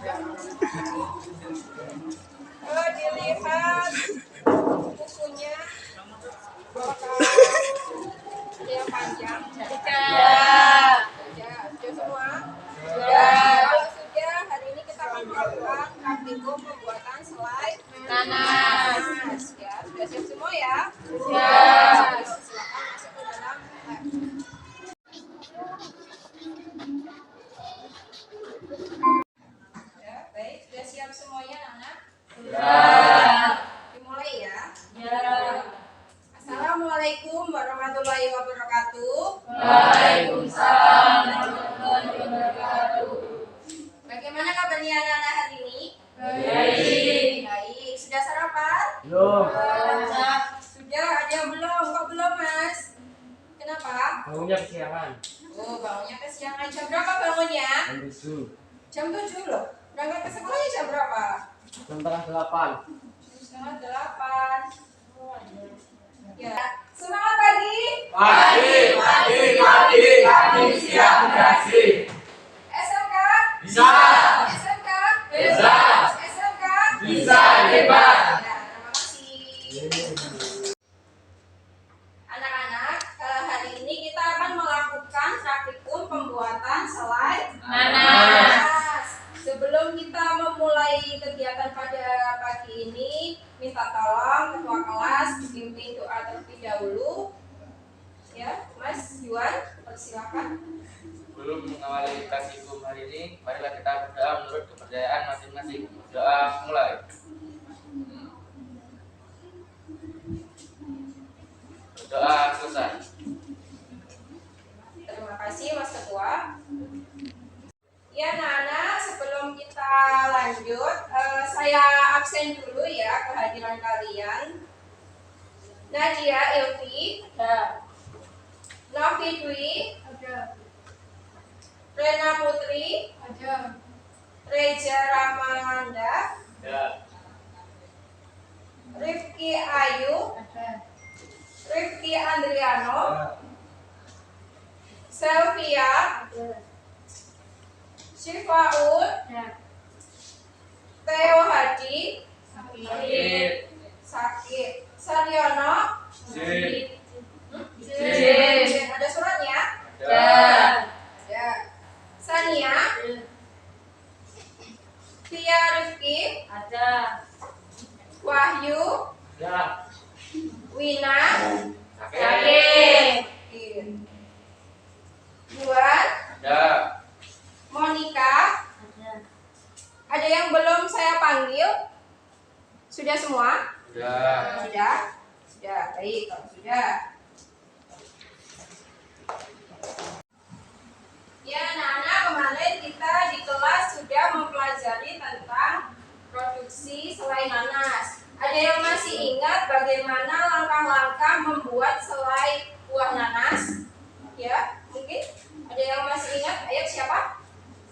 Dilihat bukunya, apakah ada yang panjang? Sudah. Sudah semua? Sudah. Kalau sudah, hari ini kita akan melakukan praktikum pembuatan selai nanas. Ya, sudah siap semua ya? Sudah. Silakan masuk ke dalam lab. Ya, baik, sudah siap semuanya, anak? Sudah. Dimulai ya? Assalamualaikum warahmatullahi wabarakatuh. Waalaikumsalam warahmatullahi wabarakatuh. Bagaimana kabarnya anak-anak hari ini? Baik. Baik. Sudah sarapan? Belum. Sudah. Ada yang belum? Kok belum, Mas? Kenapa? Bangunnya kesiangan. Oh, bangunnya kesiangan. Jam berapa bangunnya? Jam 7. Jam 7 loh. Berangkat ke sekolahnya jam berapa? Jam 7:30. Jam 7:30. Ya. Semangat pagi. Pagi siap beraksi. SMK? Bisa. SMK? Bisa. SMK? Bisa, hebat. Ya, terima kasih. Anak-anak, hari ini kita akan melakukan praktikum pembuatan selai nanas. Sebelum kita memulai kegiatan pada pagi ini, minta tolong ketua kelas dipimpin doa terlebih dahulu. Ya, Mas Yuan, persilakan. Sebelum mengawali praktikum hari ini, marilah kita berdoa menurut kepercayaan masing-masing. Doa mulai. Doa selesai. Terima kasih Mas Ketua. Ya Nana, sebelum kita lanjut, saya absen dulu ya kehadiran kalian. Nadia Ilvi, Novi Dwi, Rena Putri, Reja Ramanda, Rifki Ayu, Rifki Andriano, Selvia, Syifaun, Theo Hadi, Sakit, Saryono, ada suratnya? Ada. Sania, Tia Rifki, Wahyu, Wina, Juan, Monica. Ada yang belum saya panggil? Sudah semua? Sudah. Baik, kalau sudah. Ya, anak-anak, kemarin kita di kelas sudah mempelajari tentang produksi selai nanas. Ada yang masih ingat bagaimana langkah-langkah membuat selai buah nanas? Ya, mungkin ada yang masih ingat? Ayo, siapa?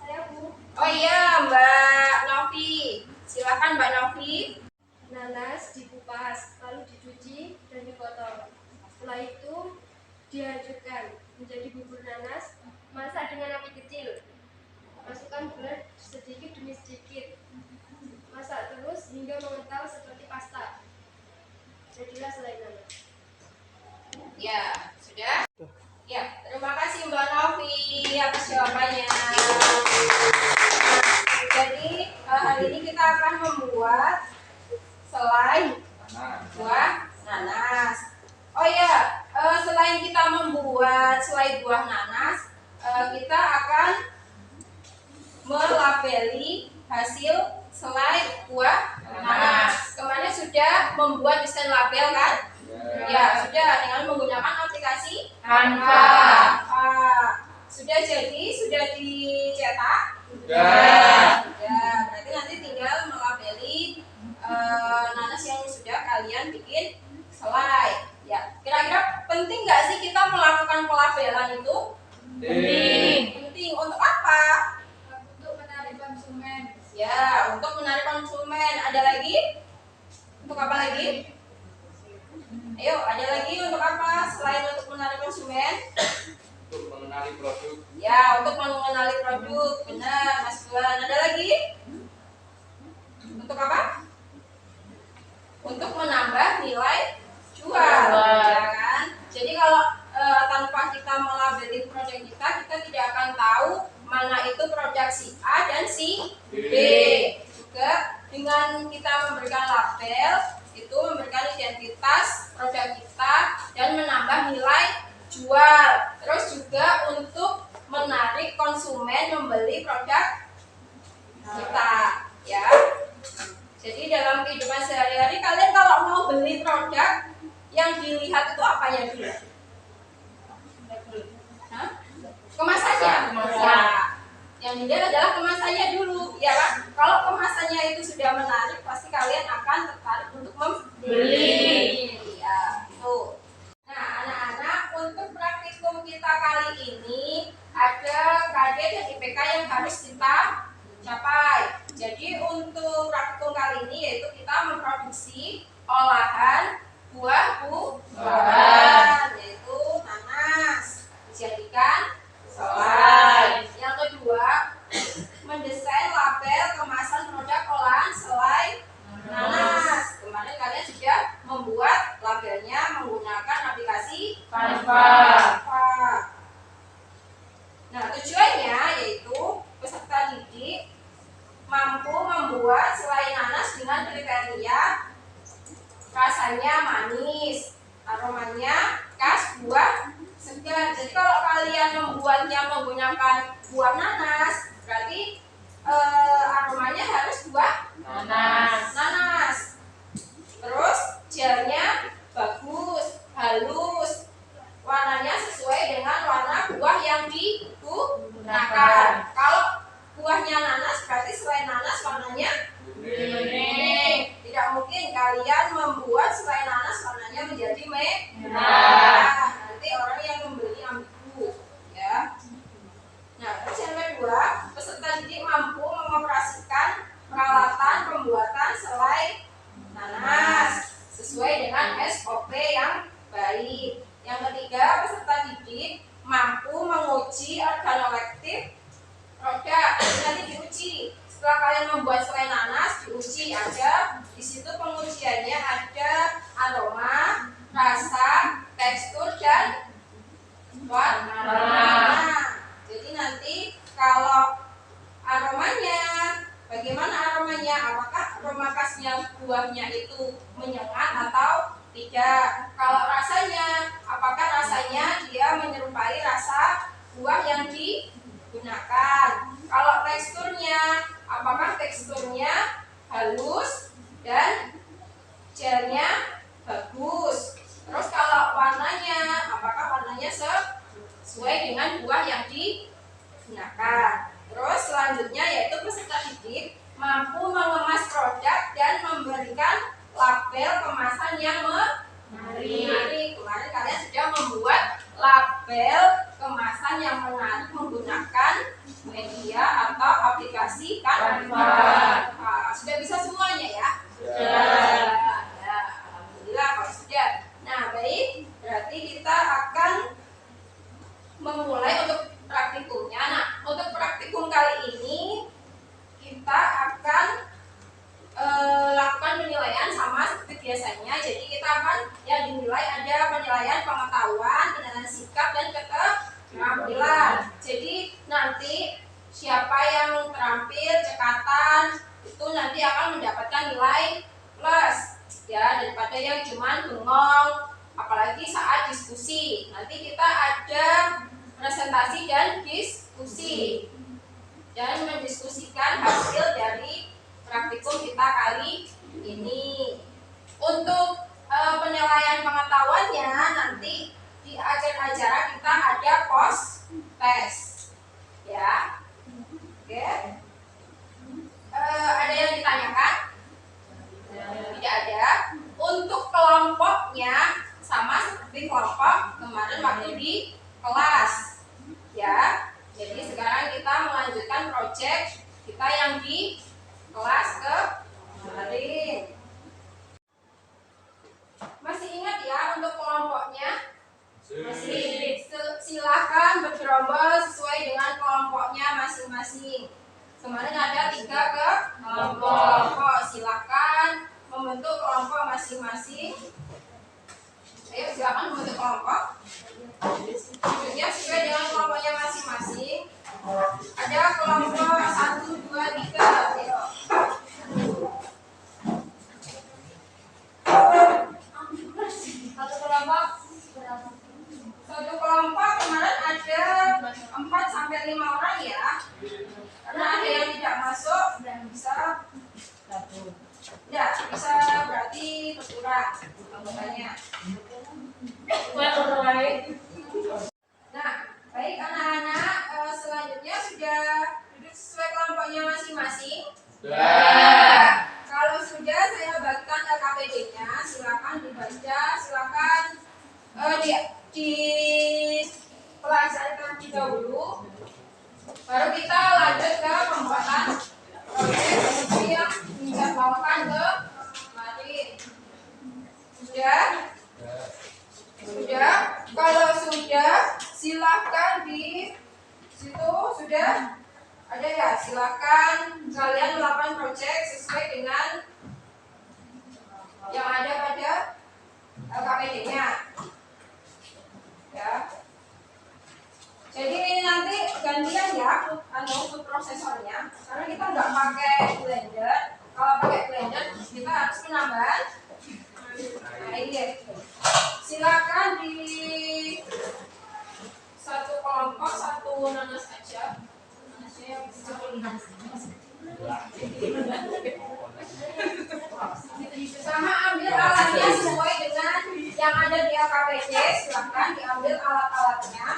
Saya, Bu. Oh iya, Mbak Novi. Silakan Mbak Novi. Nanas dikupas, lalu dicuci dan dipotong. Setelah itu dihancurkan menjadi bubur nanas. Masak dengan api kecil. Masukkan gula sedikit demi sedikit. Masak terus hingga mengental seperti pasta. Jadilah selai nanas. Ya, sudah? Ya, terima kasih Mbak Novi atas jawabannya. Jadi, hari ini kita akan membuat selai buah nanas. Oh ya, selain kita membuat selai buah nanas, kita akan melabeli hasil selai buah nanas. Kemarin sudah membuat desain label kan? Ya, sudah dengan menggunakan aplikasi Canva. Sudah jadi, sudah dicetak? Sudah. Berarti nanti tinggal melabeli nanas yang sudah kalian bikin selai. Ya, kira-kira penting nggak sih kita melakukan pelabelan itu? Penting. Untuk apa? Untuk menarik konsumen. Ya, untuk menarik konsumen. Ada lagi? Untuk apa lagi? Ayo, ada lagi untuk apa selain untuk menarik konsumen? Untuk mengenali produk. Ya, untuk mengenali produk. Benar, Mas Juan. Ada lagi? dan si B. Juga dengan kita memberikan label itu memberikan identitas produk kita dan menambah nilai jual. Terus juga untuk menarik konsumen membeli produk kita, ya. Jadi dalam kehidupan sehari-hari kalian kalau mau beli produk yang dilihat itu apanya dulu? Hah? Kemasannya. Ya. Yang dilihat adalah kemasannya dulu, ya kan? Kalau kemasannya itu sudah menarik, pasti kalian akan tertarik untuk membeli. Ya, itu. Nah, anak-anak, untuk praktikum kita kali ini ada KD dan IPK yang harus kita capai. Jadi untuk praktikum kali ini yaitu kita memproduksi olahan buah-buahan, yaitu nanas dijadikan selai. Yang kedua, mendesain label kemasan produk olahan selai nanas. Kemarin kalian sudah membuat labelnya menggunakan aplikasi Canva. Nah, tujuannya yaitu peserta didik mampu membuat selai nanas dengan kriteria rasanya manis, aromanya khas buah segar. Jadi kalau kalian membuatnya menggunakan buah nanas, berarti aromanya harus buah nanas. Terus gelnya bagus, halus, warnanya sesuai dengan warna buah yang digunakan. Kalau buahnya nanas, berarti selai nanas warnanya kuning. Tidak mungkin kalian membuat selai nanas warnanya menjadi merah. Nanti orang yang membeli ambigu, ya. Nah, terus yang kedua, peserta didik mampu mengoperasikan peralatan pembuatan selai nanas sesuai dengan SOP yang baik. Yang ketiga, peserta didik mampu menguji organoleptik produk. Nanti diuji. Setelah kalian membuat selai nanas, diuji ada di situ pengujiannya ada aroma, rasa, tekstur dan warna. Jadi nanti kalau aromanya, bagaimana aromanya? Apakah aroma khasnya buahnya itu menyengat atau tidak? Kalau rasanya, apakah rasanya dia menyerupai rasa buah yang digunakan? Kalau teksturnya, apakah teksturnya halus dan gelnya bagus? Terus kalau warnanya, apakah warnanya sesuai dengan buah yang digunakan? Terus selanjutnya yaitu peserta didik mampu mengemas produk dan memberikan label kemasan yang menarik. Kemarin kalian sudah membuat label kemasan yang menarik menggunakan media atau aplikasi Canva. Sudah bisa semuanya ya? Sudah. Ya, alhamdulillah kalau sudah. Nah, baik. Berarti kita akan memulai untuk praktikumnya. Nah, untuk praktikum kali ini kita akan lakukan penilaian sama seperti biasanya. Jadi kita akan yang dinilai ada penilaian pengetahuan, penilaian sikap dan keterampilan. Jadi nanti siapa yang terampil cekatan itu nanti akan mendapatkan nilai plus, ya, daripada yang cuman bengong. Apalagi saat diskusi. Nanti kita ada presentasi dan diskusi dan mendiskusikan hasil dari praktikum kita kali ini. Untuk penilaian pengetahuannya nanti di akhir acara kita ada post test, ya. Oke. Ada yang ditanyakan? Tidak ada. Untuk kelompoknya sama seperti kelompok kemarin waktu di kelas, ya. Jadi sekarang kita melanjutkan project kita yang di kelas kemarin. Masih ingat ya untuk kelompoknya? Masih. Silakan bergerombol sesuai dengan kelompoknya masing-masing. Kemarin ada 3 kelompok. Silakan membentuk kelompok masing-masing. Ayo silakan membentuk kelompok. Duduknya sesuai dengan kelompoknya masing-masing. Ada kelompok 1, kelompokannya. Nah, baik anak-anak, selanjutnya sudah duduk sesuai kelompoknya masing-masing. Sudah. Kalau sudah, saya bagikan LKPD-nya. Silakan dibaca, silakan dipelajari terlebih dahulu. Baru kita lanjut ke pembuatan proyek yang dijadwalkan ke kemarin. Sudah? Sudah? Kalau sudah, silakan di situ sudah ada ya. Silakan kalian melakukan proyek sesuai dengan yang ada pada LKPD-nya. Ya. Jadi ini nanti gantian ya, food prosesornya. Karena kita nggak pakai blender. Kalau pakai blender kita harus menambah air. Silakan di satu kelompok satu nanas aja. Nanasnya yang sama ambil alatnya sesuai dengan yang ada di LKPD. Silakan diambil alat-alatnya.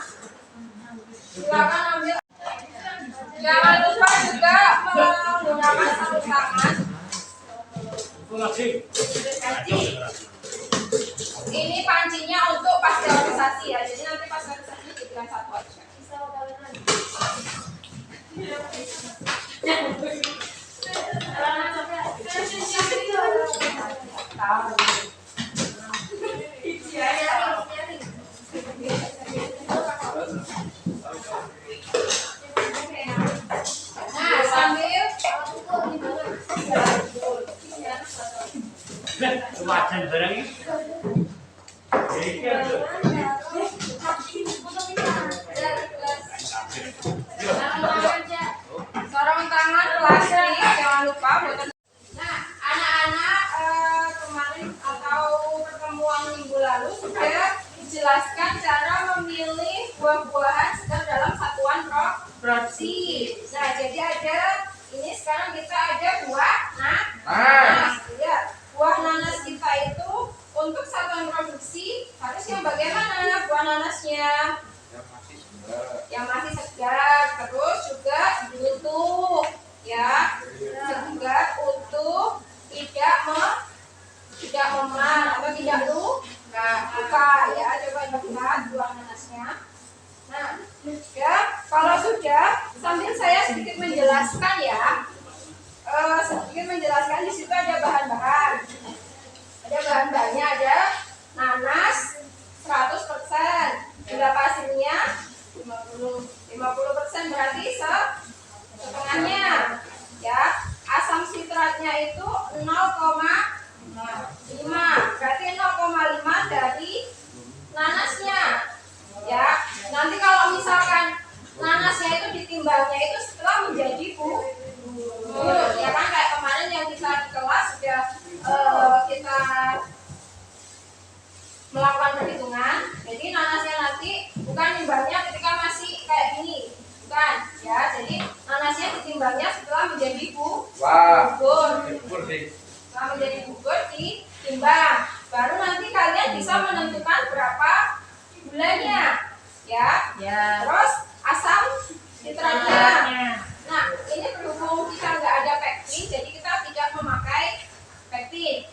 Silakan ambil. Jangan lupa juga menggunakan sarung tangan. Ini pancinya untuk pasteurisasi ya. Jadi nanti pasteurisasinya jadikan satu aja. Nah, sambil Wajan barang ini. sarung tangan plastik, jangan lupa buat. Nah, anak-anak kemarin atau pertemuan minggu lalu sudah dijelaskan cara memilih buah-buahan sedang dalam satuan produksi. Nah, jadi ada ini sekarang kita ada buah nanas. Ya, buah nanas kita itu untuk satuan produksi harus yang bagaimana buah nanasnya? Yang masih segar, terus juga utuh, ya, segar, utuh, tidak memar atau tidak luka, ya. Coba lihat buah nanasnya. Nah, ya, kalau sudah, sambil saya sedikit menjelaskan ya, di situ ada bahan-bahan. Ada bahan-bahannya, ada nanas 100%, gula pasirnya 50% berarti setengahnya, ya. Asam sitratnya itu 0,5, berarti 0,5 dari nanasnya, ya. Nanti kalau misalkan nanasnya itu ditimbangnya itu setelah menjadi bubur, ya kan, kayak kemarin yang kita di kelas sudah kita melakukan perhitungan. Jadi nanasnya nanti bukan timbangnya ketika masih kayak gini, bukan, ya. Jadi nanasnya ditimbangnya setelah menjadi bubur. Setelah menjadi bubur ditimbang, baru nanti kalian bisa menentukan berapa gulanya, ya. Terus asam sitratnya. Nah, ini berhubung kita nggak ada pektin, jadi kita tidak memakai pektin,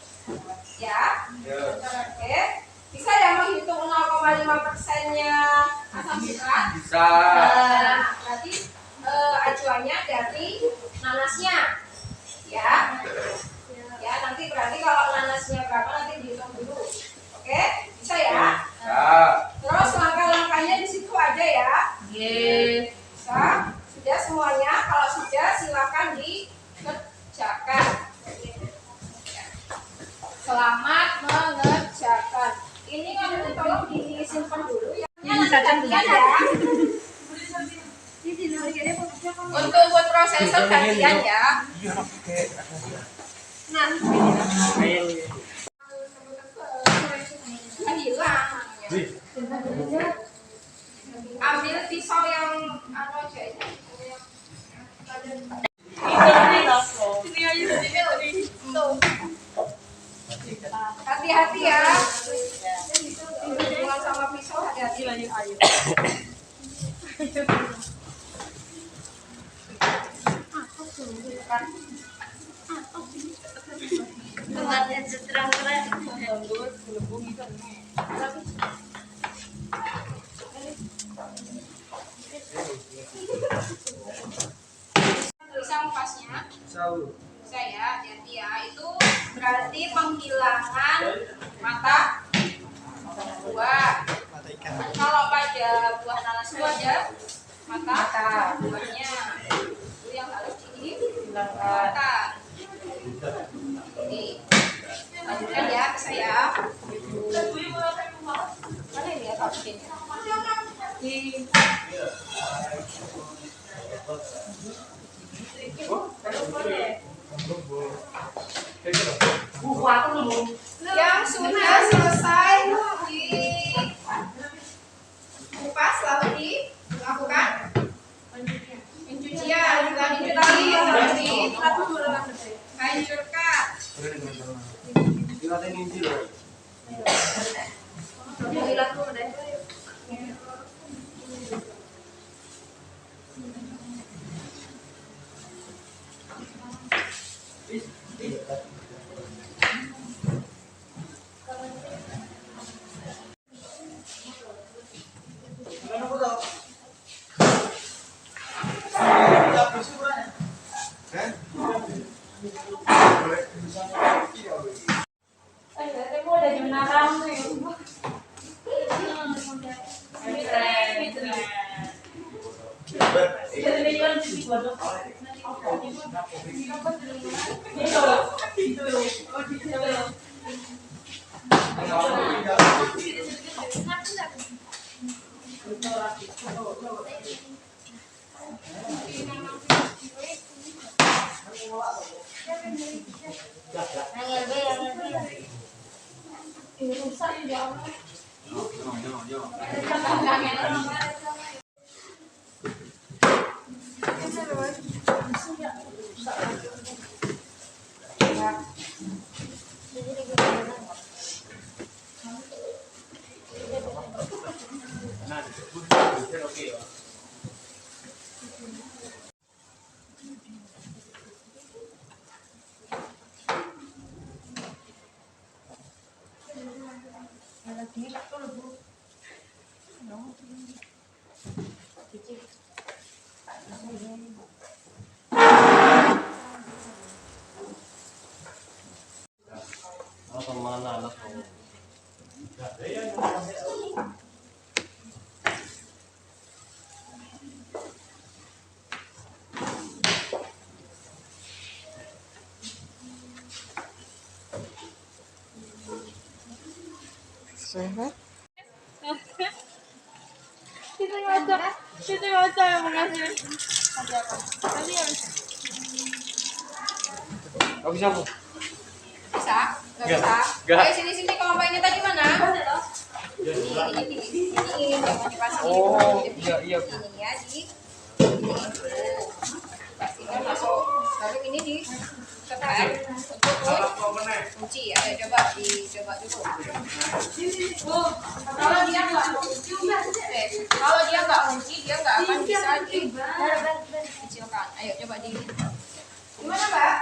ya. Oke. Bisa ya menghitung 0,5%-nya asam sitrat? Bisa. Nah, berarti acuannya dari nanasnya, ya. Ya, nanti berarti kalau nanasnya berapa nanti dihitung dulu. Oke, bisa ya? Terus langkah-langkahnya di situ ada ya? Bisa. Sudah semuanya? Kalau sudah silakan dikerjakan. Selamat mengerjakan. Ini kamu tolong disimpan dulu ya. Nanti gantian ya. Untuk buat prosesor gantian ya. Nah, hilang. Ambil pisau yang anu aja ya. Hati-hati ya. tempatnya terang-terang. Tulisan pasnya. Tahu. Saya jadi ya itu berarti penghilangan mata buah. Kalau pada buah nanas itu aja mata buahnya itu yang harus dihilangkan. Oke, lanjutkan ya ke saya. Mana ini ya kaptennya? Yang sudah selesai dikupas lalu dilakukan pencucian. Dilanjuti hancurkan. Dilatih inti loh. Kemana anak kamu? Sehat? Kita ngaca yang mengasih. Tadi yang Gak bisa bu. Bisa? Nggak Nggak. bisa? Nggak. Ayo sini kelompoknya tadi mana? Ini jangan dipasang Oh, ini. iya. Ini ya di ini pastikan masuk. Lalu ini di tekan untuk kunci. Ayo coba dicoba dulu. Kalau dia nggak kunci, kalau dia nggak kunci dia nggak akan bisa dikecilkan. Ayo coba di gimana Mbak?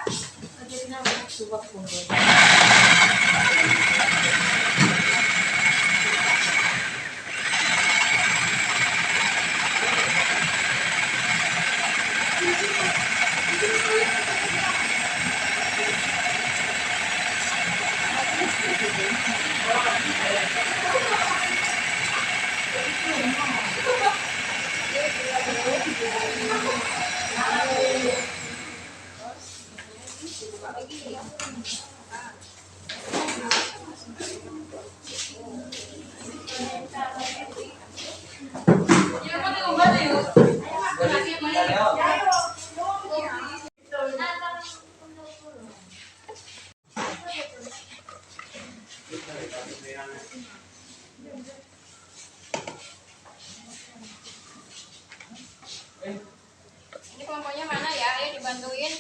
Ini kelompoknya mana ya? Ayo dibantuin.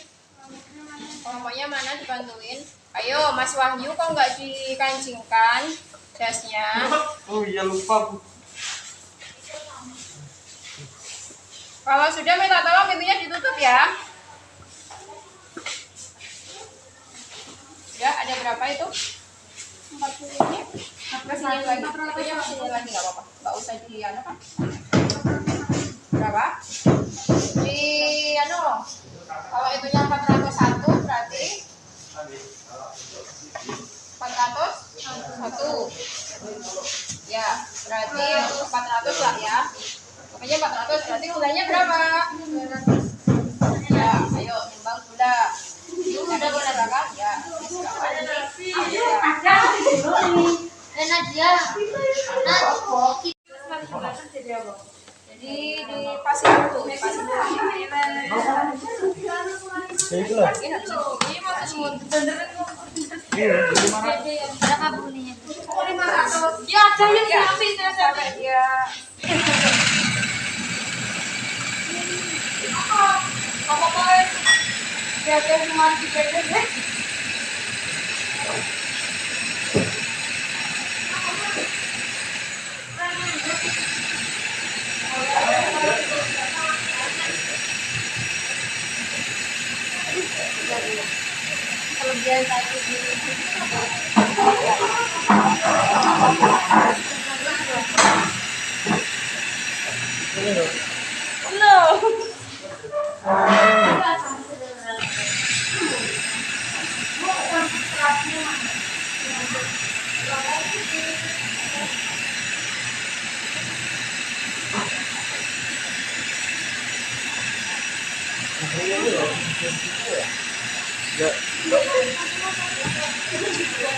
Kelompoknya mana dibantuin? Ayo Mas Wahyu kok nggak dikancingkan jasnya? Oh iya lupa bu. Kalau sudah minta tolong pintunya ditutup ya. Ya ada berapa itu? 40 ini. Kesini lagi. Itunya kesini lagi nggak apa-apa. Nggak usah di anu kan? Berapa? Di anu. Kalau itunya 401 berarti 401. Ya, berarti 400 lah ya. Pokoknya 400 berarti gulanya berapa? Ya, ayo nimbang gula. Ada gula berapa? Ya, jadi dipasang dulu, dipasang dulu. Itu lah. Ini harus Ya ada yang siapin sampai dia apa dia cuma dipede deh. Kelebihan satu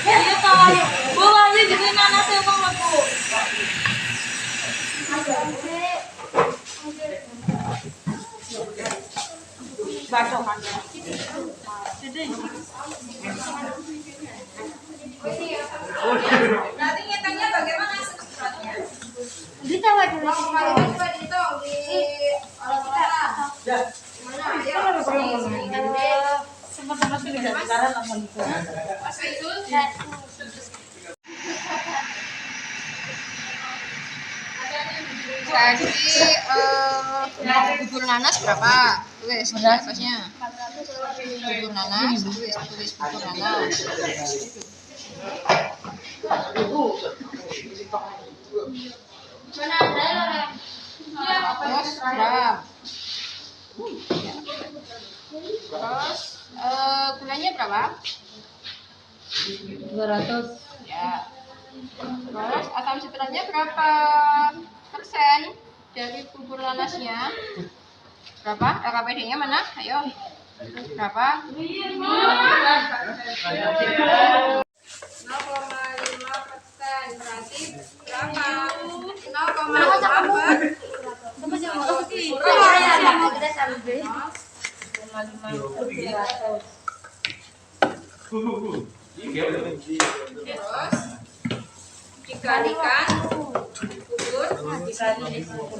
Iya tayo. Bukan sih jadi nanas yang mau aku. Nanti ngitungnya bagaimana secepatnya? Ditawa dulu. Mau kemarin coba dihitung di orang-orang. Mana? Ayo. Sama-sama sudah sekarang apa itu? Mas itu jadi bubur nanas berapa? Tulis di atasnya. Bubur nanas, tulis bubur nanas. Mana ada? 100 gram. Terus gulanya berapa? 200. Ya. Terus asam citratnya berapa persen dari bubur nanasnya? Berapa? LKPD-nya mana? Ayo. Berapa? 0,5%. Berarti berapa? 0,5 terus dikalikan bubur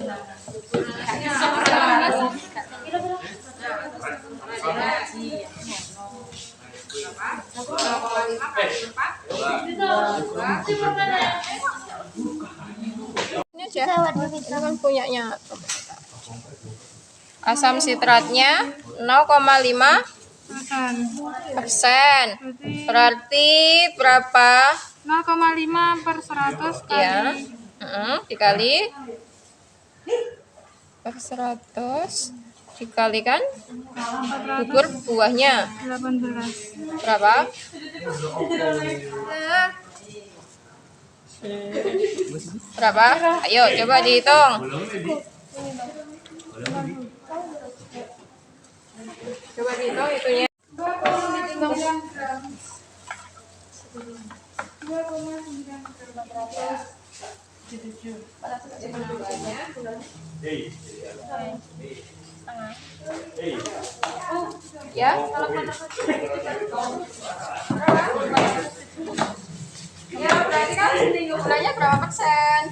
nanasnya ini aja ini kan punyanya asam sitratnya 0,5%. Berarti berapa? 0,5 per 100 kali. Ya. Dikali per 100 dikalikan bubur buahnya 18. berapa? Berapa? Ayo coba dihitung. Coba dihitung itunya. 2,9. Ya, ya berarti kan gulanya berapa persen?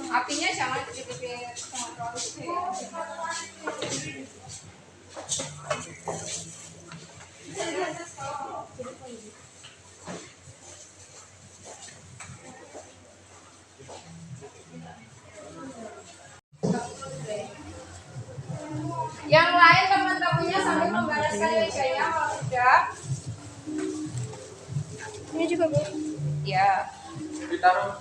Apinya jangan kecil-kecil sama terlalu kecil. Ini juga Bu. Ya. Ditaruh.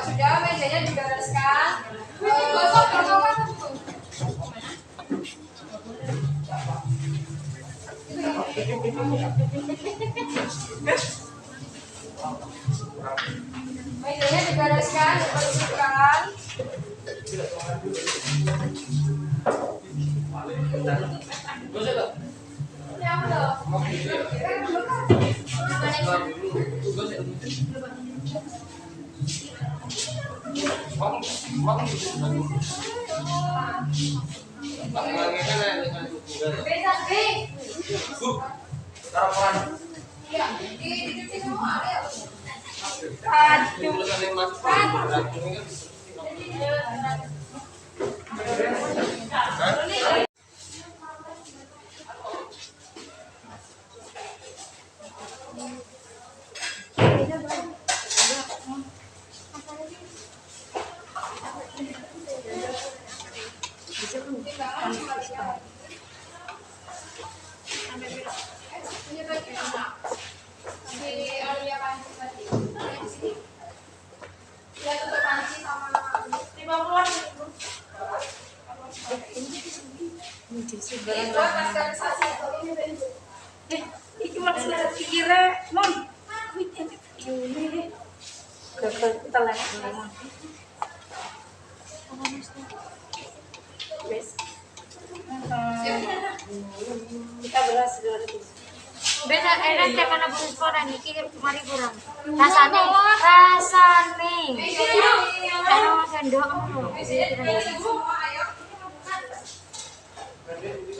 Sudah mejanya dibereskan. Mejanya dibereskan, dibersihkan. Ini apa loh? Beda, B. Iya, dicuci semua, ayo. Aduh. Iki maksudnya kira non. Ini gagal telan. Wes. Kita beras dulu. Beda enak ya karena bonus koran iki mari kurang. Rasane rasane. Karena sendok ngono.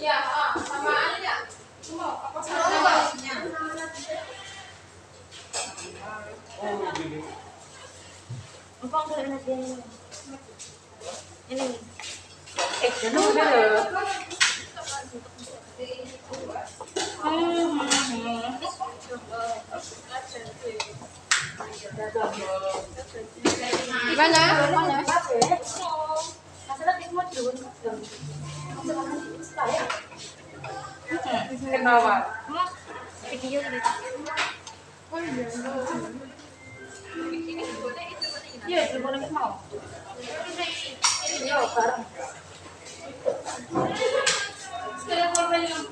Ya, sama aja. Apa salahnya? Apa enggak enak dia ini? Ini. Jangan dulu. Gimana? Mana? Masalah tik mau dulu. Kenapa? Mau video gitu. Iya, boleh mau. Iya, bareng. Sekarang korban yang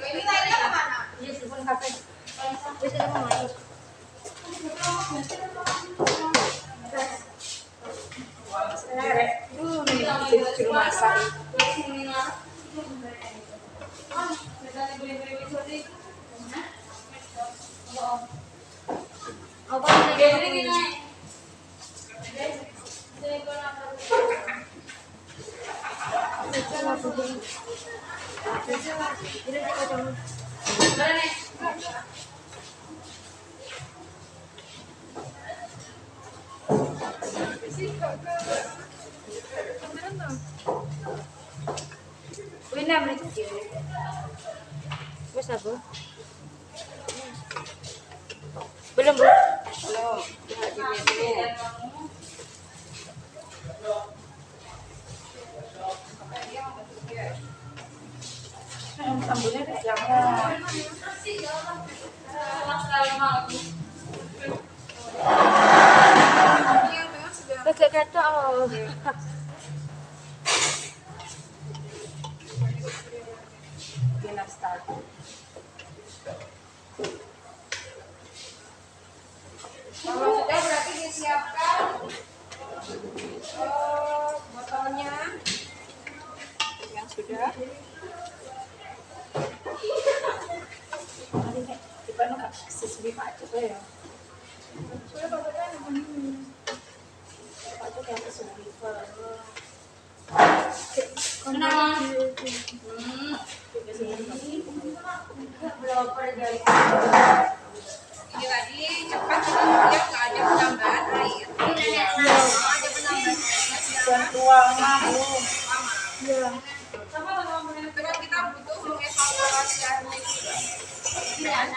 ini tadi kemana? Iya, telepon kafe. Wis mau main. Juru masak. Apa ini? Wina berarti. Wis apa? Belum, Bu. Belum. Lihat dulu. Sambelnya jangan. Agak ketok. Gila start. Kalau sudah berarti disiapkan botolnya. Yang sudah. Tiba nggak sesuai Pak coba ya. Pak coba yang sesuai. Kenapa? Ini tadi cepat dia nggak ada penambahan air. Nggak ada penambahan air. Dan tuangnya Bu. Iya. Terus kita butuh mengevaluasi airnya juga. Iya.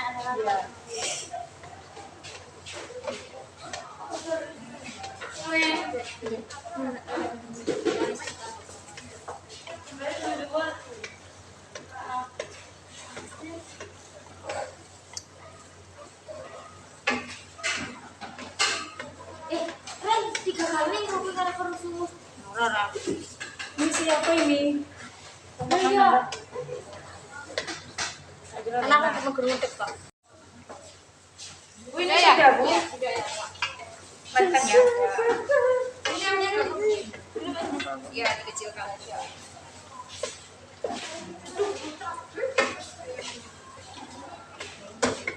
Ren, 3 kali ngopi karena kerusuh. Ini siapa ini? Iya. Kenapa cuma geruntek kok? Bu, ini sudah Bu. Sudah ya. Makan ya. Ini namanya kerupuk. Iya, dikecilkan aja.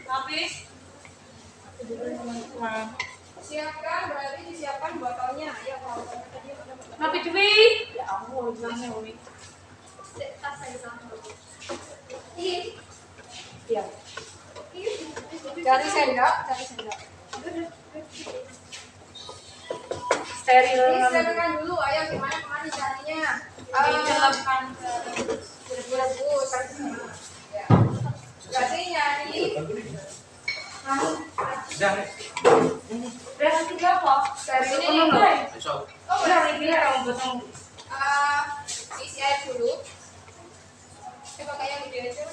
Habis. Siapkan, berarti disiapkan botolnya. Ya, kalau tadi Nabi Dwi. Ya ampun, jangan Wi. Tas saya sama. Iya. cari sendok, cari sendok. Steril. Disterilkan dulu, ayo gimana kemarin caranya? Dicelupkan ke Berebus, ya. Berarti nyari Udah tiga apa? sterilin. Oh, Udah ini kamu potong. Isi air dulu. Pakai yang gede aja.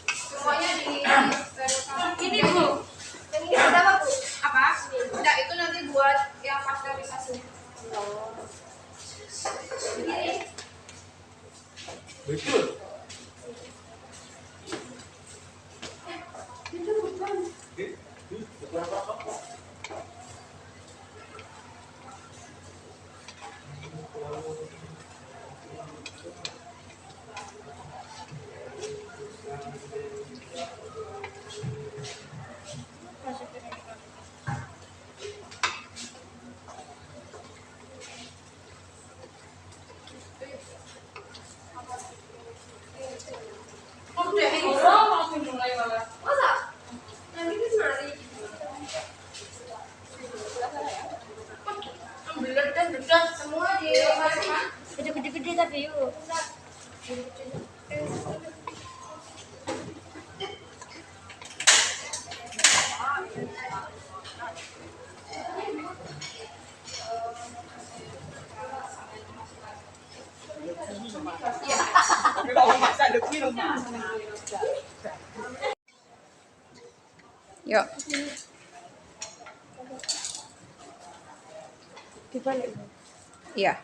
Semuanya di sterilkan. Ini Bu. Yang ini apa Bu? Apa? Enggak, itu nanti buat yang pasteurisasi. Ini. Betul. Udah ini. Langsung mulai malah. Masa? Nanti ke semari. Belet dan berat semua di masing. Gede-gede tapi yuk. Yuk. Dibalik. Iya.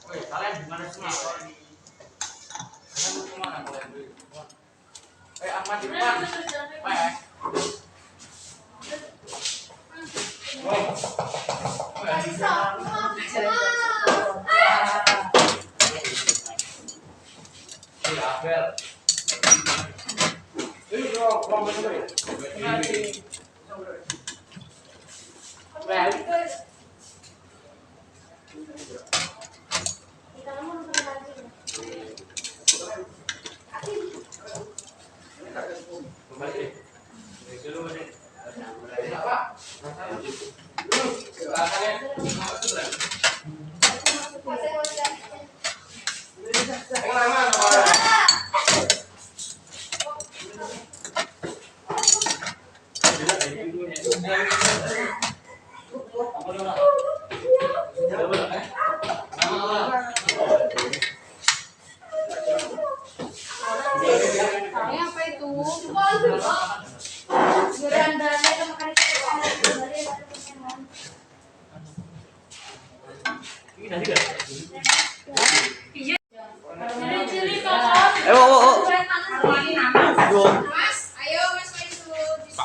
Woi, kalian gimana semua? Kalian mau kemana kalian? Ahmad di depan. Ini apa itu? Berandanya sama kali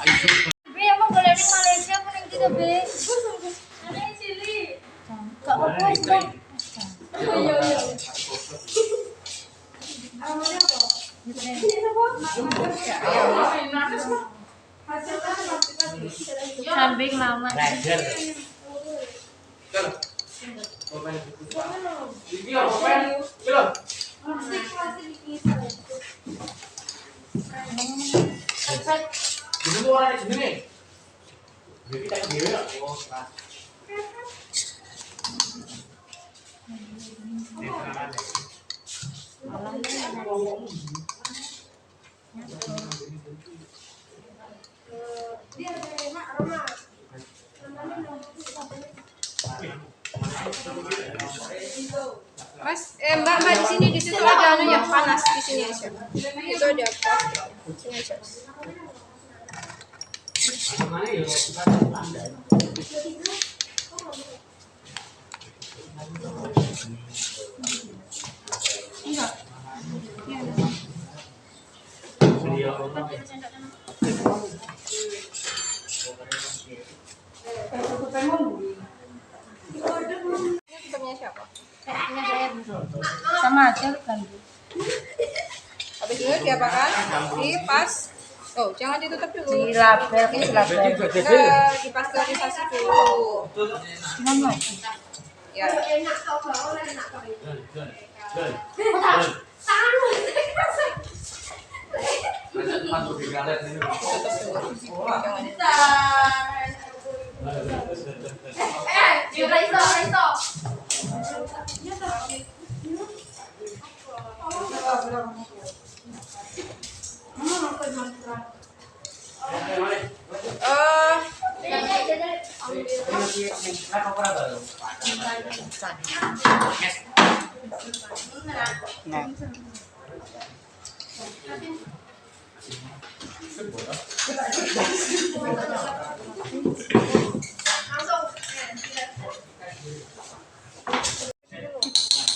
Be, emang boleh di Malaysia apa yang kita be? Ada yang cili. Gak apa-apa. Iya. Namanya apa? Kambing mama. Ranger. Ini apa pen? Belum. Ini mau orang di sini nih. Jadi kita dewe ya. Oh, keras. Dia ada enak aroma. Mas, Mbak di sini di situ ada anu ya panas di sini aja. Itu ada apa? Sini aja. Ini tutupnya siapa? Punya saya. Sama aja kan. Habis itu diapakan? Dipas. Oh, jangan ditutup dulu. Dilabel, dilabel. Enggak, dipasteurisasi dulu. Mana? Ya. Enak kau bawa enak kau. Masuk di galet ini.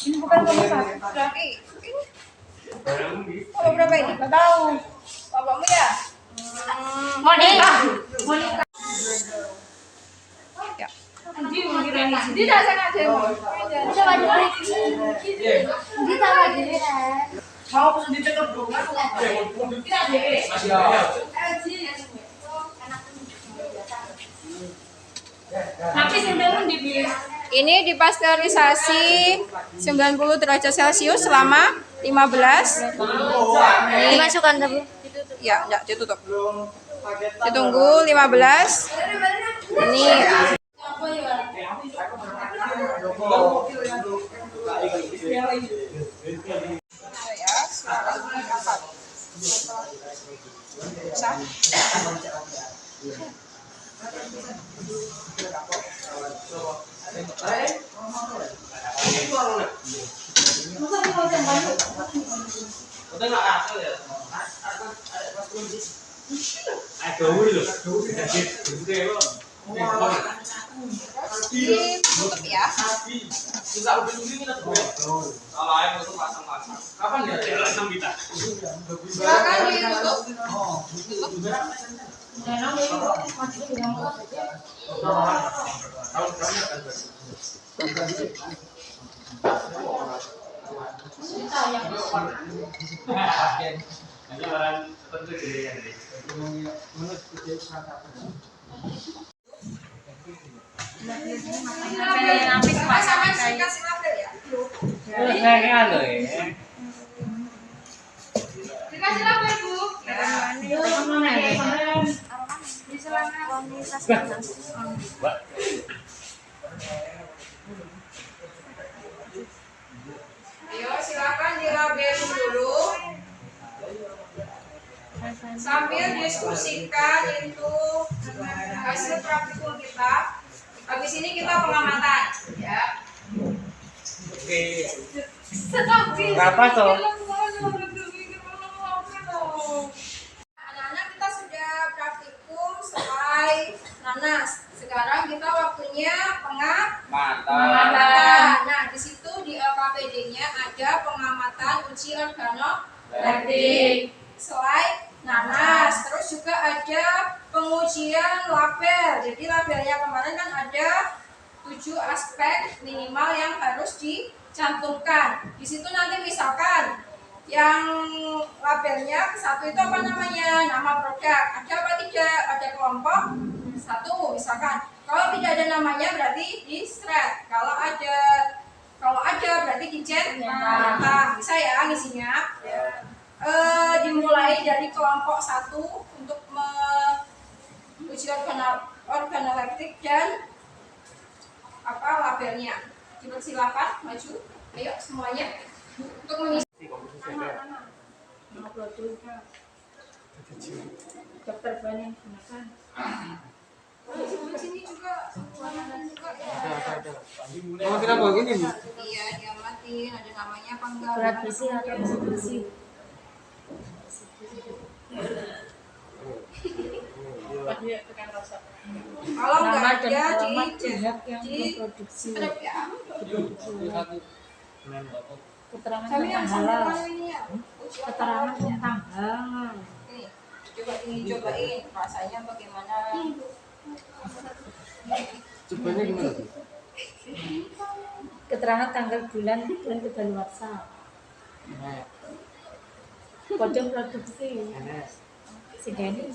Ini bukan komisaris. Kalau berapa ini? Enggak tahu. Bapakmu ya? Monika. Ya. Tidak sengaja. Coba dulu. Kita lagi nih. Mau pesen dicekap dong. Masih ada. Tapi sendirian dipilih. Ini dipasteurisasi 90 derajat Celcius selama 15. Dimasukkan tapi. Ya, enggak ditutup. Ditunggu 15. Ini ya, sekarang diangkat. Sah. Udah enggak asal ya. Ditutup ya. Susah udah ini kita tuh. Kalau air masuk pasang-pasang. Kapan ya? Silakan kita. Silakan ditutup. Sama kasih label ya. Dikasih label, Bu. Di selama komunitas. Ayo silakan dilabel dulu. Sambil diskusikan itu hasil praktikum kita. Habis ini kita pengamatan, ya. Oke. Berapa tuh? Anak-anak kita sudah praktikum selesai nanas. Sekarang kita waktunya pengamatan. Nah, di situ di LKPD-nya ada pengamatan uji organoleptik, slide nanas. Terus juga ada ujian label. Jadi labelnya kemarin kan ada 7 aspek minimal yang harus dicantumkan. Di situ nanti misalkan yang labelnya satu itu apa namanya, nama produk, ada apa tidak, ada kelompok satu misalkan. Kalau tidak ada namanya berarti di shred. Kalau ada berarti dicet. Nah, bisa ya ngisinya. Dimulai dari kelompok satu untuk uji organoleptik dan apa labelnya. Dipersilakan maju, ayo semuanya untuk mengisi. Nama produk. Dokter bahan yang digunakan. Di sini juga warna juga ya. Ada. Mau kita bawa gini, Bu? Iya, diamatin ada namanya apa enggak. Berat bersih atau bersih bersih. Tadi tekan rasa. Kalau Nama enggak dan ada alamat di pihak yang di memproduksi. strip ya. Keterangan Kami yang tentang sambil halal. mana ini ya? Ujian Keterangan halal. tentang halal. Nih, cobain rasanya bagaimana. Cobanya gimana, Bu? Keterangan tanggal bulan dan kedaluarsa. Kode produksi. Segini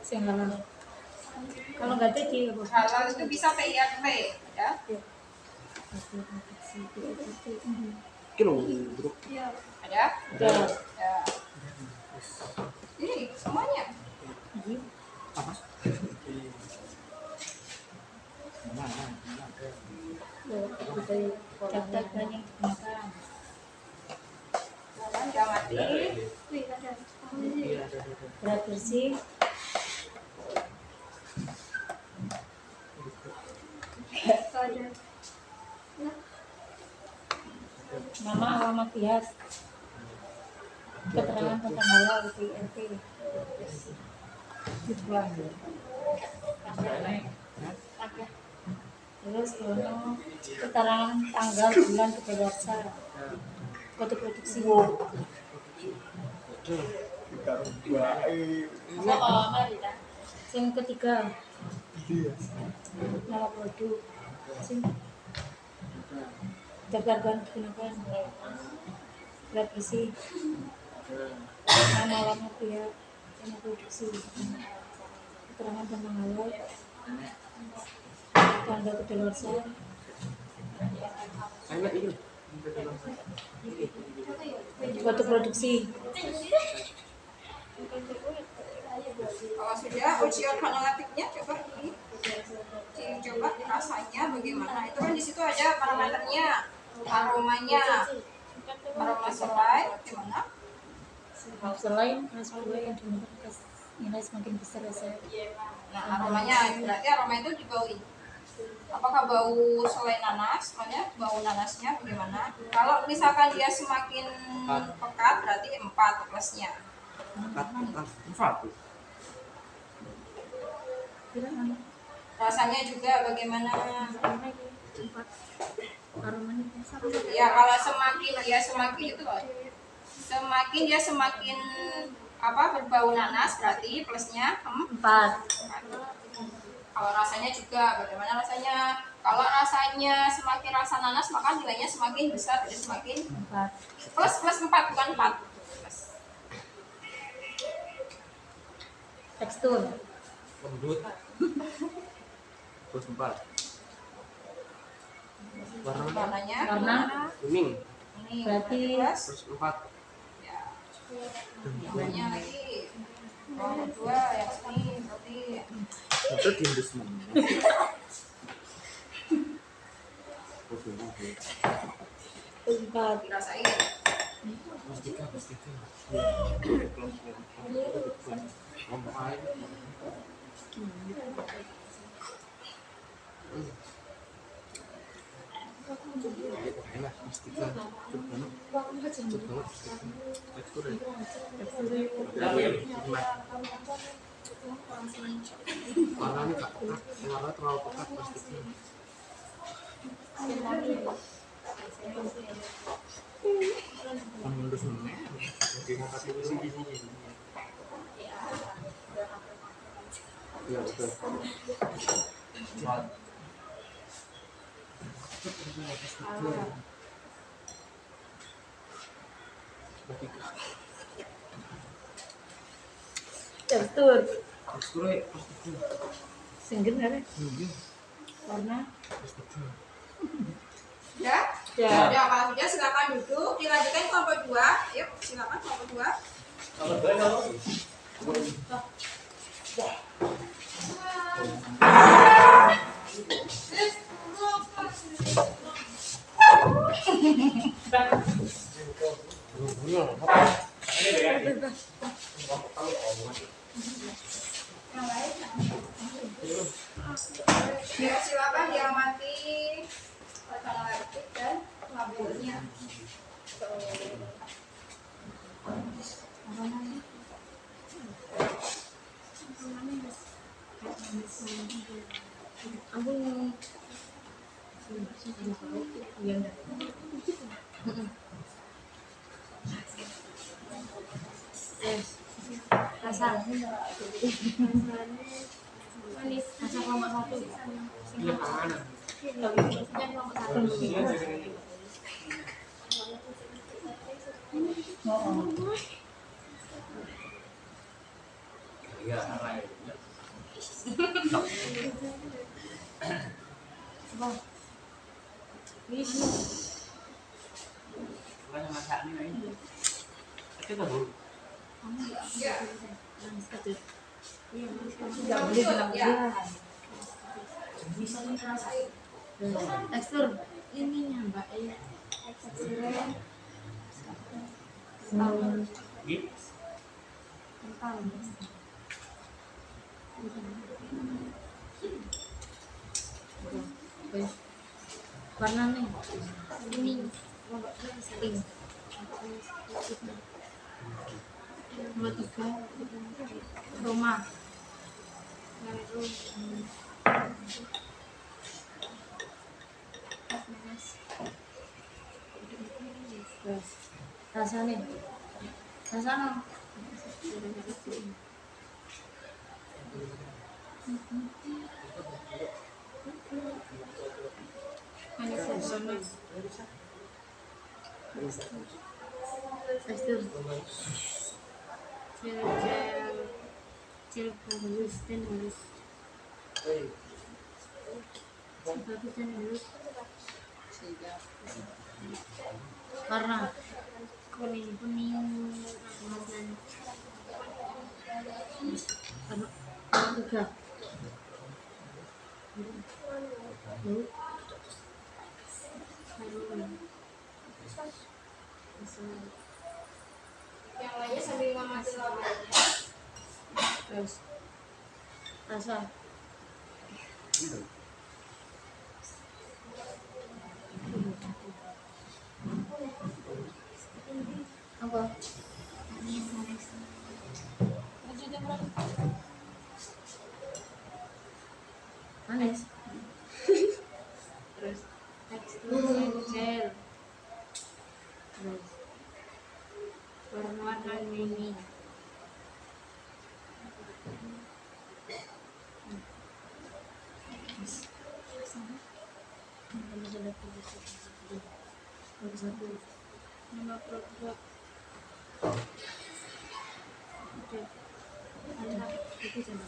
sing halal. Kalau nggak ada di apa? Halal itu bisa PIRT ya. Kilo, Bro. Ada? Ada. Ya. Ini semuanya. Daftar bahan yang digunakan. Udah mati. Berat bersih. Nama alamat pihak. Keterangan tentang halal PIRT. Terus keterangan tanggal bulan kedaluarsa. Kode produksi. Yang ketiga, nama produk. Daftar bahan digunakan. Berat bersih. Nama alamat pihak yang produksi. Keterangan tentang halal. Tanggal kedaluarsa. Enak ini. Kode produksi. Kalau sudah uji organoleptiknya coba dicoba rasanya bagaimana. Itu kan di situ ada parameternya, aromanya, aroma selai gimana? Selain kelas buah yang digunakan nilai semakin besar rasa. Nah aromanya berarti aroma itu dibauin. Apakah bau selai nanas? Makanya bau nanasnya bagaimana? Kalau misalkan dia semakin pekat berarti 4 plusnya. 4. Rasanya juga bagaimana? Aromanya Ya kalau semakin dia semakin itu loh. Semakin dia semakin apa berbau nanas berarti plusnya 4. 4. Kalau rasanya juga bagaimana rasanya? Kalau rasanya semakin rasa nanas maka nilainya semakin besar, jadi semakin 4. plus 4 bukan 4. Tekstur. Lembut. Terus 4. Warnanya Warna Kuning. ini berarti plus Terus 4. ya. Warnanya lagi. Yang kedua yang ini berarti Itu diindus semua. empat. dirasain. Warnanya tak pekat, warna terlalu pekat plastiknya. Mengendus mana? Oke, mau kasih sini. Iya betul. Tekstur. Teksturnya tekstur. Singgen kan? Iya. Warna. Tekstur. Ya? Ya. Ya, kalau sudah silakan duduk. Dilanjutkan kelompok 2. Yuk, silakan kelompok 2. Kalau boleh kalau Ya, silakan diamati tanda ketik dan labelnya. Rasa. Rasa kelompok 1. Iya kanan. Kelompok 1. iya arah. Bukan masak ini. Itu kan Bu. Ya. Tidak boleh bilang Ya. tekstur ininya Mbak ya. Teksturnya Gitu. kental. Warna nih. Ini. Pink. Nomor 3 Roma. Terus rasanya tekstur gel halus dan halus bagus dan halus warna kuning kemasan warna 3 Yang lainnya sambil mengamati labelnya. terus rasa apa manis terus teksturnya gel terus warna ini nama produk ada itu coba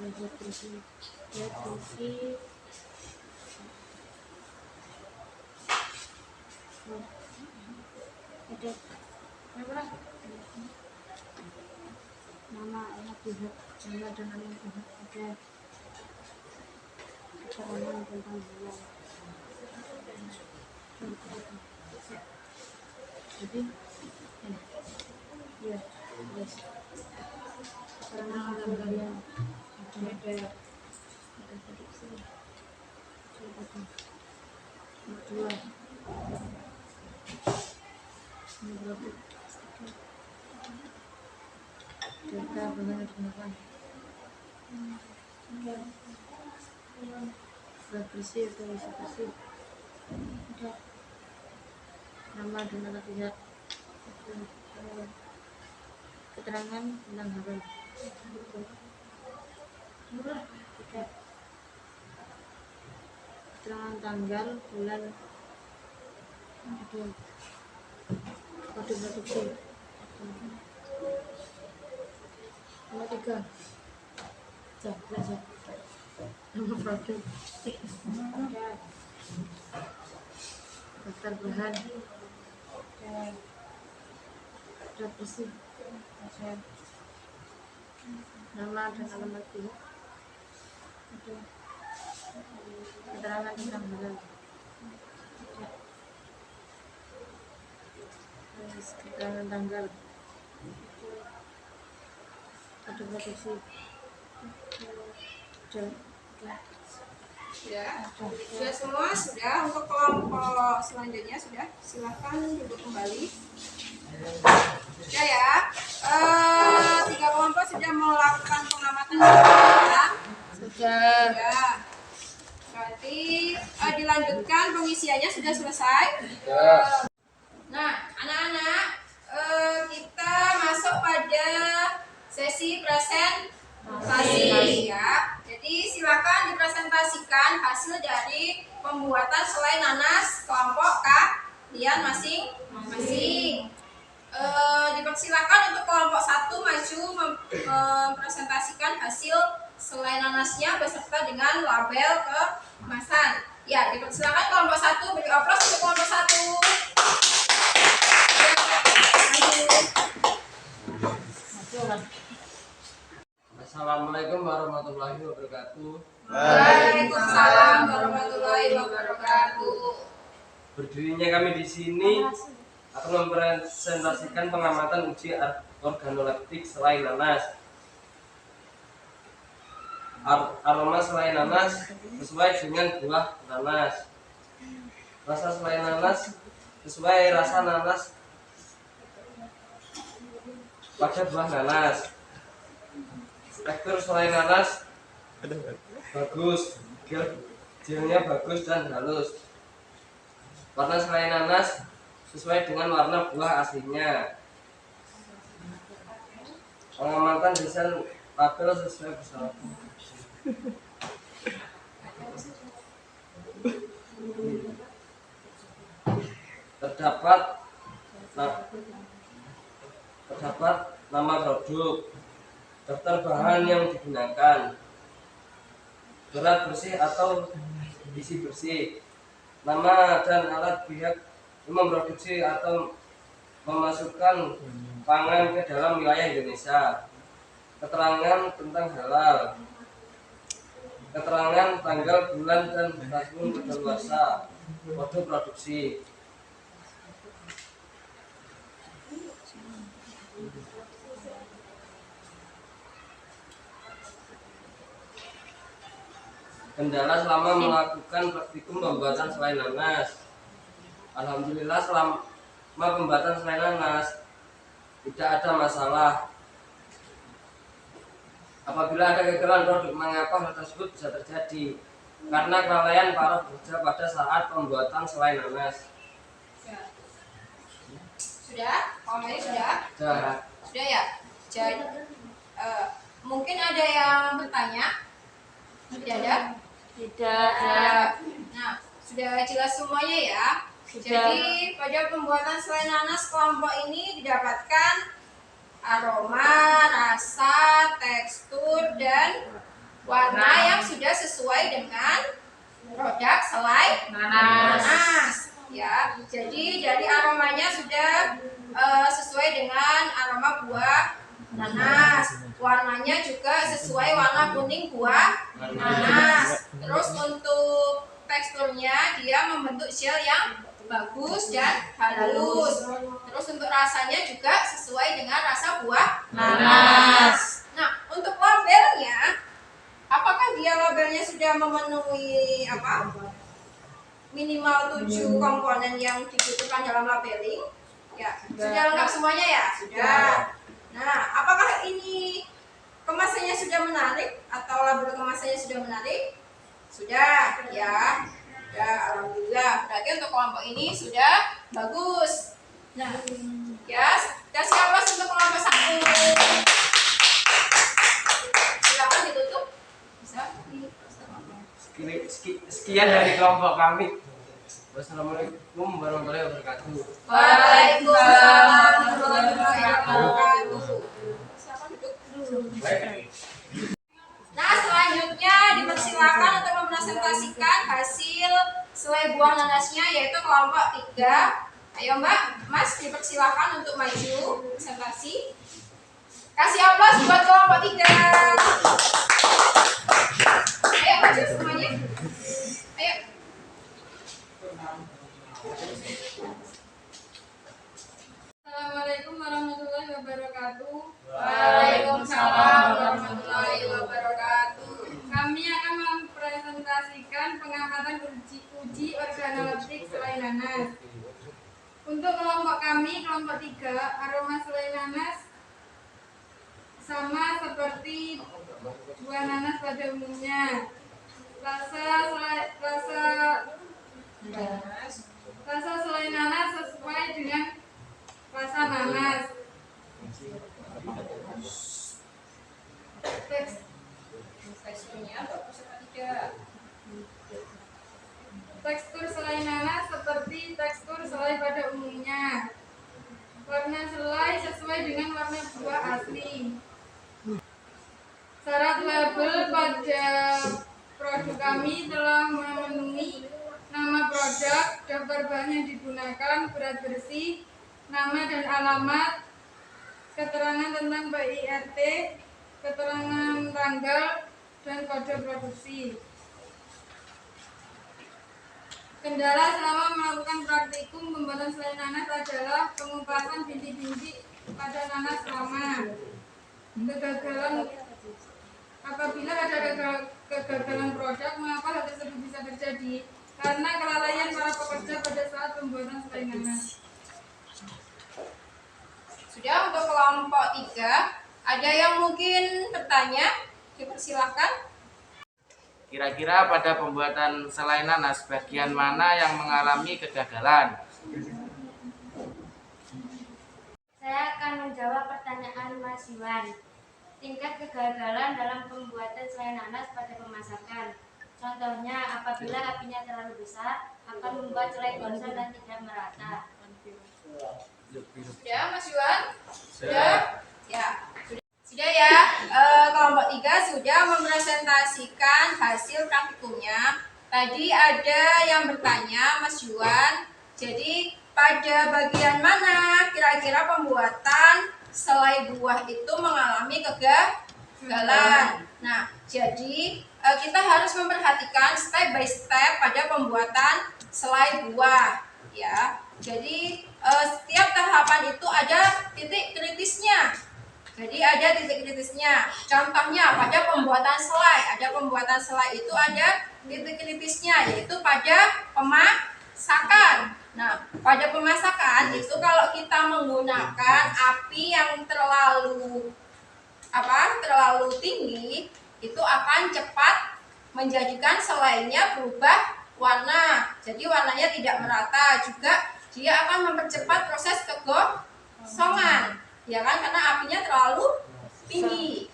ada kursi ya kursi ada apa nama enak pihak nama dan nama pihak ada keterangan tentang bulan jadi ya yes keterangan gambarnya ada prediksi dua ini berapa data benar gunakan bersih atau isi bersih udah nama dan alat lihat, keterangan tentang haram, keterangan tanggal, bulan, kode produksi. Nomor 3 belajar nama produk, daftar bahan, produksi, nama dan alamat pihak, keterangan tentang halal, keterangan tanggal, kode produksi. Sudah semua, sudah. Untuk kelompok selanjutnya sudah, silahkan duduk kembali. Sudah ya. 3 kelompok sudah melakukan pengamatan ya. Sudah. Berarti dilanjutkan pengisiannya sudah selesai. Nah, anak-anak, kita masuk pada sesi presentasi ya. Jadi silakan dipresentasikan hasil dari pembuatan selai nanas kelompok kalian masing-masing. Dipersilakan untuk kelompok 1 maju mempresentasikan hasil selai nanasnya beserta dengan label kemasan. Ya, dipersilakan kelompok 1, beri aplaus untuk kelompok 1. Assalamualaikum warahmatullahi wabarakatuh. Waalaikumsalam warahmatullahi wabarakatuh. Berdirinya kami di sini akan mempresentasikan pengamatan uji organoleptik selai nanas. Aroma selai nanas sesuai dengan buah nanas. Rasa selai nanas sesuai rasa nanas pada buah nanas. Tekstur selai nanas bagus, gelnya bagus dan halus. Warna selai nanas sesuai dengan warna buah aslinya. Pengamatan desain label sesuai pesawat. Terdapat nama produk, daftar bahan yang digunakan, berat bersih atau isi bersih, nama dan alat pihak yang memproduksi atau memasukkan pangan ke dalam wilayah Indonesia, keterangan tentang halal, keterangan tanggal, bulan, dan tahun kedaluarsa, kode produksi. Kendala selama melakukan praktikum pembuatan selai nanas. Alhamdulillah selama pembuatan selai nanas tidak ada masalah. Apabila ada kegagalan produk, mengapa hal tersebut bisa terjadi? Karena kelalaian para pekerja pada saat pembuatan selai nanas. Sudah? Komennya sudah? Sudah. Sudah ya? Jadi mungkin ada yang bertanya? Tidak ada? Tidak. Nah, sudah jelas semuanya ya. Jadi pada pembuatan selai nanas kelompok ini didapatkan aroma, rasa, tekstur, dan warna yang sudah sesuai dengan produk selai nanas. Ya, jadi dari aromanya sudah sesuai dengan aroma buah nanas. Warnanya juga sesuai warna kuning buah nanas. Terus untuk teksturnya dia membentuk gel yang bagus dan halus. Terus untuk rasanya juga sesuai dengan rasa buah nanas. Nah, untuk labelnya, apakah dia labelnya sudah memenuhi minimal 7 komponen yang dibutuhkan dalam labeling? Ya, sudah lengkap semuanya ya? Sudah. Nah, apakah ini kemasannya sudah menarik atau label kemasannya sudah menarik? Sudah, ya. Ya, alhamdulillah. Berarti untuk kelompok ini sudah Bagus. Nah, ya, kasih aplaus untuk kelompok 1. Silakan ditutup. Bisa? Sekian dari kelompok kami. Wassalamualaikum warahmatullahi wabarakatuh. Waalaikumsalam warahmatullahi wabarakatuh. Silakan duduk. Nah, selanjutnya dipersilakan untuk mempresentasikan hasil selai buah nanasnya, yaitu kelompok 3. Ayo Mbak, Mas, dipersilakan untuk maju presentasi. Kasih aplaus buat kelompok 3. Ayo maju semuanya. Ayo. Assalamualaikum warahmatullahi wabarakatuh. Waalaikumsalam warahmatullahi wabarakatuh. Kami akan mempresentasikan pengamatan uji organoleptik selai nanas. Untuk kelompok kami, kelompok 3, aroma selai nanas sama seperti buah nanas pada umumnya. Rasa selai nanas sesuai dengan rasa nanas. Teksturnya bagus apa tidak? Tekstur selai nanas seperti tekstur selai pada umumnya. Warna selai sesuai dengan warna buah asli. Syarat label pada produk kami telah memenuhi nama produk, daftar bahan yang digunakan, berat bersih, nama dan alamat, keterangan tentang BIRT, keterangan tanggal, dan kode produksi. Kendala selama melakukan praktikum pembuatan selai nanas adalah pengupasan bintik-bintik pada nanas lama. Kegagalan apabila ada kegagalan produk, mengapa hal tersebut bisa terjadi? Karena kelalaian para pekerja pada saat pembuatan selai nanas. Sudah, untuk kelompok 3, ada yang mungkin bertanya? Dipersilakan. Kira-kira pada pembuatan selai nanas bagian mana yang mengalami kegagalan? Saya akan menjawab pertanyaan Mas Iwan. Tingkat kegagalan dalam pembuatan selai nanas pada pemasakan. Contohnya, apabila apinya terlalu besar, akan membuat selai gosong dan tidak merata. Sudah, Mas Yuan? Sudah? Ya. Sudah ya, kelompok 3 sudah mempresentasikan hasil praktikumnya. Tadi ada yang bertanya, Mas Yuan, jadi pada bagian mana kira-kira pembuatan selai buah itu mengalami kegagalan? Nah, jadi kita harus memperhatikan step by step pada pembuatan selai buah, ya. Jadi setiap tahapan itu ada titik kritisnya. Jadi ada titik kritisnya. Contohnya pada pembuatan selai, itu ada titik kritisnya, yaitu pada pemasakan. Nah, pada pemasakan itu kalau kita menggunakan api yang terlalu tinggi, itu akan cepat menjadikan selainya berubah warna. Jadi warnanya tidak merata, juga dia akan mempercepat proses kegosongan. Ya kan, karena apinya terlalu tinggi.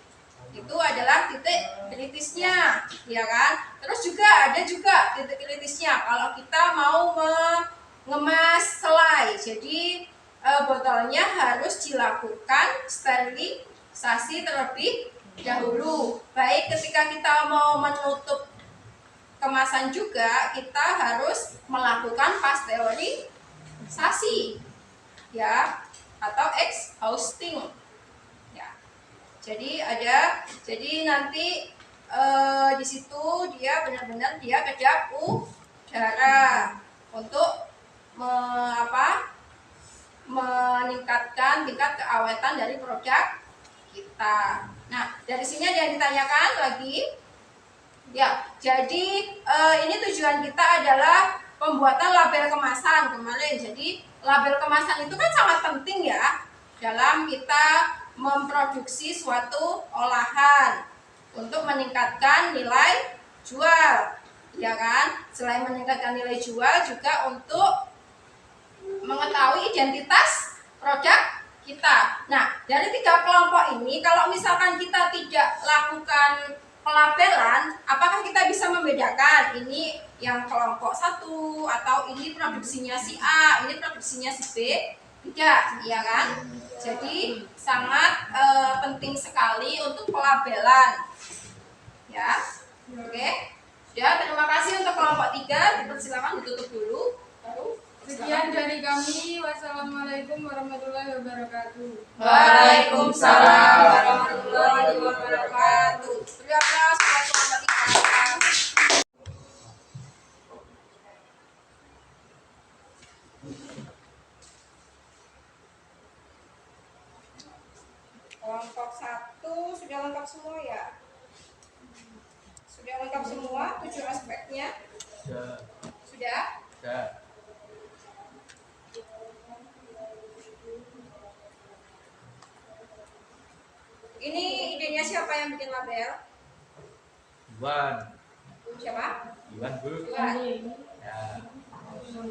Itu adalah titik kritisnya, ya kan. Terus juga ada titik kritisnya kalau kita mau mengemas selai. Jadi botolnya harus dilakukan sterilisasi terlebih dahulu. Baik ketika kita mau menutup kemasan juga, kita harus melakukan pasteurisasi, ya, atau exhausting, ya. Jadi nanti di situ dia benar-benar kedap udara untuk meningkatkan tingkat keawetan dari produk kita. Nah, dari sini ada yang ditanyakan lagi, ya. Jadi ini tujuan kita adalah pembuatan label kemasan kemarin. Jadi label kemasan itu kan sangat penting ya dalam kita memproduksi suatu olahan untuk meningkatkan nilai jual, ya kan. Selain meningkatkan nilai jual, juga untuk mengetahui identitas produk kita. Nah, dari 3 kelompok ini, kalau misalkan kita tidak lakukan pelabelan, apakah kita bisa membedakan ini yang kelompok 1 atau ini produksinya si A, ini produksinya si B? Tidak, iya kan? Jadi sangat penting sekali untuk pelabelan. Ya, oke. Ya, terima kasih untuk kelompok 3. Dipersilakan ditutup dulu. Baru. Sekian dari kami. Wassalamualaikum warahmatullahi wabarakatuh. Waalaikumsalam warahmatullahi wabarakatuh. Beri aplaus buat kelompok 3. Kelompok 1 sudah lengkap semua ya? Sudah lengkap semua 7 aspeknya? Sudah? Sudah. Ini idenya siapa yang bikin label? Iwan. Siapa? Iwan, Bu. Iwan. Ya.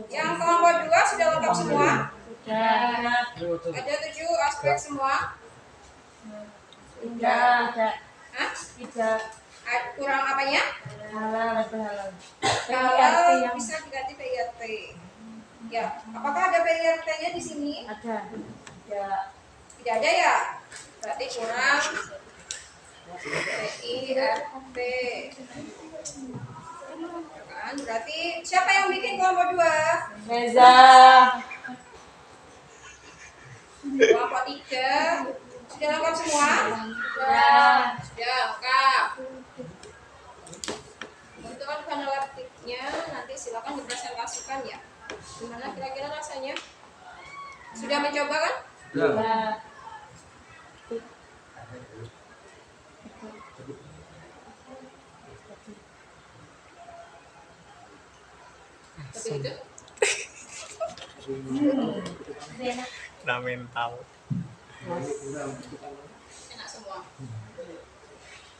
Yang kelompok 2 sudah lengkap semua? Sudah. Ada 7 aspek semua? Sudah. Hah? Tidak. Kurang apanya? Halal, halal. Kalau bisa diganti PIRT. Ya, apakah ada PIRT-nya di sini? Ada. Tidak. Tidak ada ya? Berarti kurang PIRT. Kan? Berarti siapa yang bikin kelompok 2? Reza. Kelompok 3 sudah lengkap semua? Sudah lengkap. Itu kan analitiknya, nanti silakan dipresentasikan ya. Gimana kira-kira rasanya? Sudah mencoba kan? Sudah. Seperti itu? Nah mental. Enak semua.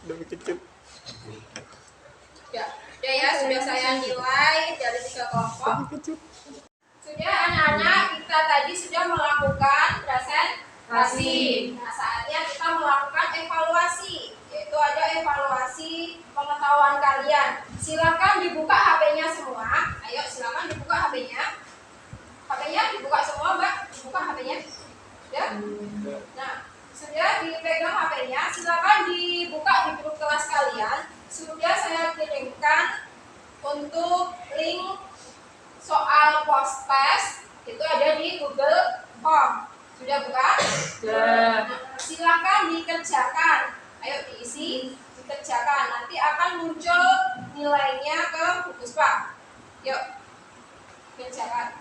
Lebih kecil. Ya, sudah saya nilai dari 3 kelompok. Sudah anak-anak, kita tadi sudah melakukan presentasi. Nah, saatnya kita melakukan evaluasi. Yaitu ada evaluasi pengetahuan kalian. Silakan dibuka HP-nya semua. Ayo, silakan dibuka HP-nya. HP-nya dibuka semua, Mbak. Dibuka HP-nya. Ya? Nah, sudah dipegang HP-nya. Silakan dibuka di grup kelas kalian. Sudah saya kirimkan untuk link soal post test itu ada di Google Form. Sudah buka? Sudah. Nah, silakan dikerjakan. Ayo diisi, dikerjakan. Nanti akan muncul nilainya ke Bu Puspa. Yuk, kerjakan.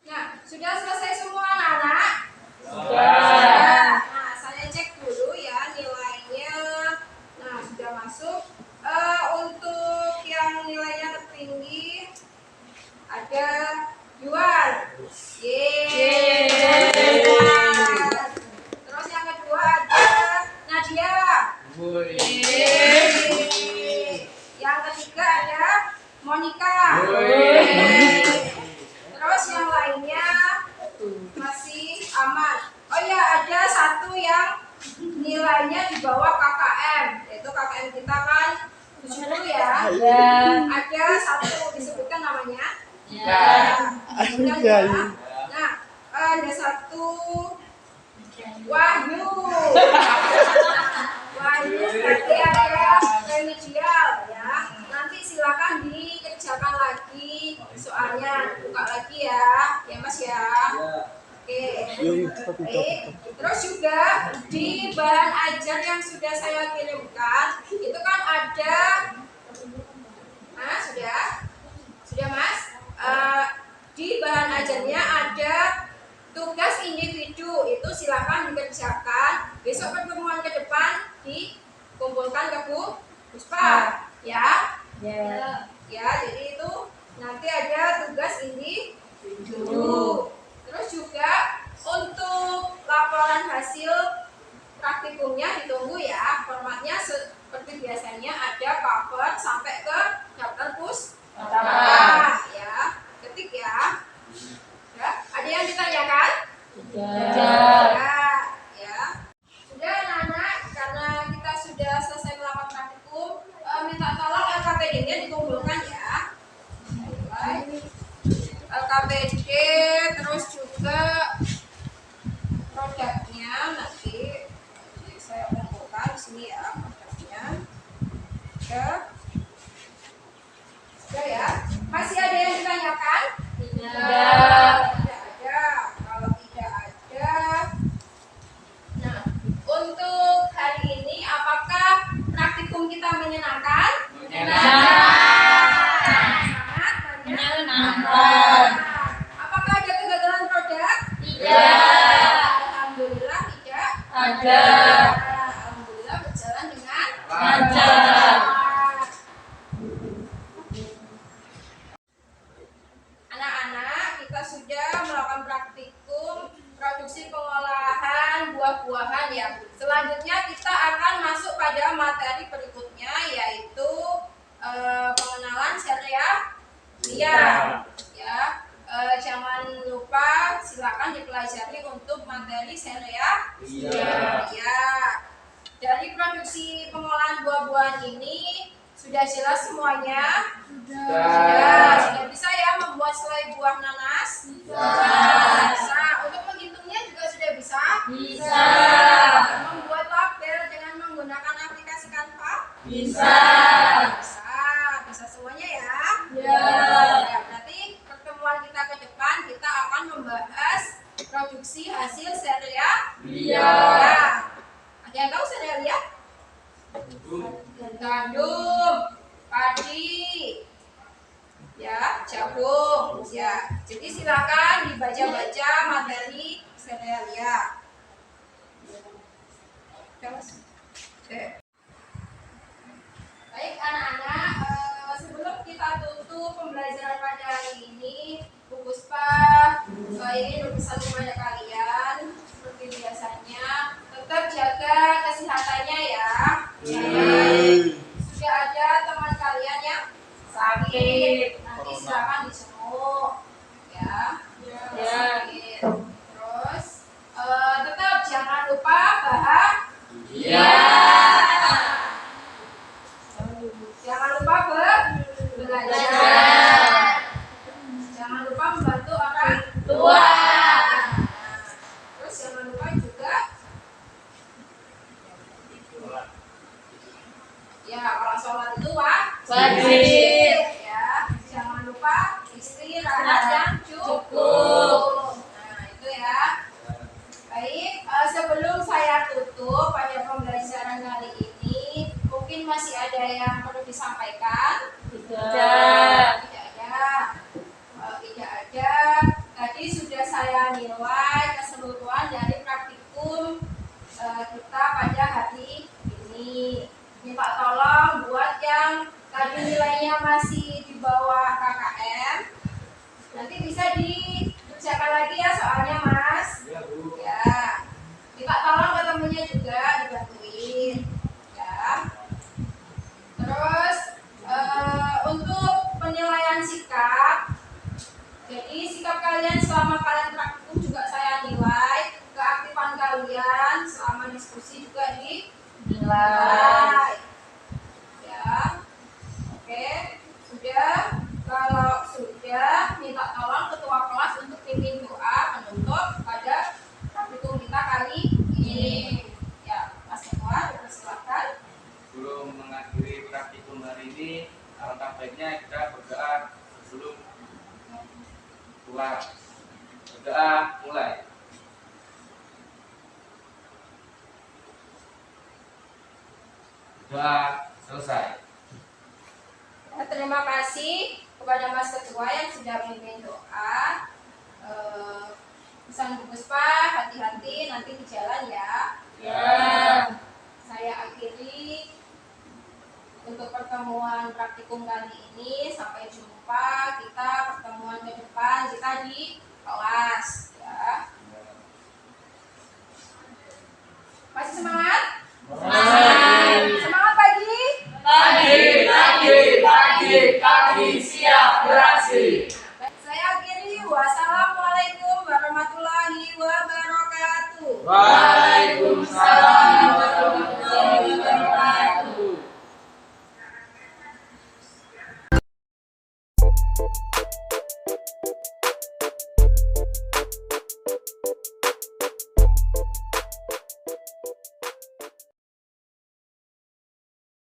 Nah, sudah selesai semua anak-anak? Sudah. Nah, saya cek dulu ya nilainya. Nah, sudah masuk. Untuk yang nilainya tertinggi ada Yuan. Yeay. Terus yang kedua ada Nadia. Yeay. Yang ketiga ada Monica. Terus yang lainnya masih aman. Oh ya, ada satu yang nilainya di bawah KKM, yaitu KKM kita kan 70 ya. Ada satu disebutkan namanya. Nah, ada satu Wahyu. Wahyu berarti ada remedial ya. Nanti silakan dikerjakan lagi soalnya, buka lagi ya, ya Mas ya. Oke. Baik. Terus juga di bahan ajar yang sudah saya kirimkan itu kan ada, sudah Mas. Di bahan ajarnya ada tugas individu, itu silakan dikerjakan. Besok pertemuan ke depan dikumpulkan ke Bu Puspa, ya. Ya, jadi itu nanti ada tugas individu. Terus juga untuk laporan hasil praktikumnya ditunggu ya. Formatnya seperti biasanya ada cover sampai ke daftar pustaka ya. Ketik ya. Ya, ada yang ditanyakan? Ya. Sudah anak-anak, karena kita sudah selesai melakukan praktikum, minta tolong LKPD-nya dikumpulkan ya. LKPD, terus juga produknya nanti saya kumpulkan di sini ya, produknya. Sudah ya. Masih ada yang ditanyakan? Tidak ada. Kalau tidak ada, nah untuk hari ini apakah praktikum kita menyenangkan? Sangat menyenangkan. Apakah ada kegagalan produk? Tidak. Alhamdulillah tidak ada. Alhamdulillah berjalan dengan lancar. Anak-anak, kita sudah melakukan praktikum produksi pengolahan buah-buahan ya. Selanjutnya kita akan masuk pada materi berikutnya, yaitu pengenalan serealia ya. Jangan lupa silakan dipelajari untuk materi serealia ya. Dari produksi pengolahan buah-buahan ini sudah jelas semuanya? Sudah bisa ya membuat selai buah nanas? Bisa. Untuk menghitungnya juga sudah bisa? Bisa. Membuat label dengan menggunakan aplikasi Canva? Bisa. Bisa semuanya ya? Ya, berarti pertemuan kita ke depan kita akan membahas produksi hasil serealia. Ya. Ada yang tahu serealia? Gandum, padi, ya, jagung, ya. Jadi silakan dibaca-baca materi serealia. Baik anak-anak, sebelum kita tutup pembelajaran pada hari ini, Bu Puspa ingin berpesan kepada kalian seperti biasanya, tetap jaga kesehatannya ya. Sudah ada teman kalian yang sakit, nanti silakan dijenguk ya. Sakit. Terus tetap jangan lupa bahagia. Jangan lupa belajar. Jangan lupa membantu orang tua. Terus jangan lupa juga ya, kalau sholat itu wajib ya. Jangan lupa istirahat yang cukup. Nah itu ya. Baik, sebelum saya tutup pada pembelajaran kali ini, mungkin masih ada yang perlu disampaikan? Tidak ada. Tidak ada. Tadi sudah saya nilai keseluruhan dari praktikum kita pada hari ini. Minta tolong buat yang tadi nilainya masih di bawah KKM, nanti bisa dikerjakan lagi ya soalnya Mas. Ya. Minta tolong ke temennya juga dibantuin. Ya. Terus untuk penilaian sikap, jadi sikap kalian selama kalian praktikum juga saya nilai, keaktifan kalian selama diskusi juga dinilai. Ya. Oke, sudah. Kalau sudah, minta tolong ketua kelas untuk pimpin doa penutup pada praktikum kita kali ini. Ya, Mas Ketua, silakan. Sebelum mengakhiri praktikum hari ini, alangkah baiknya kita berdoa sebelum pulang. Berdoa mulai. Doa selesai. Ya, terima kasih kepada Mas Ketua yang sudah memimpin doa. Pesan Bu Puspa, hati-hati nanti di jalan ya. Ya. Saya akhiri untuk pertemuan praktikum kali ini. Sampai jumpa kita pertemuan ke depan kita di kelas ya. Masih semangat?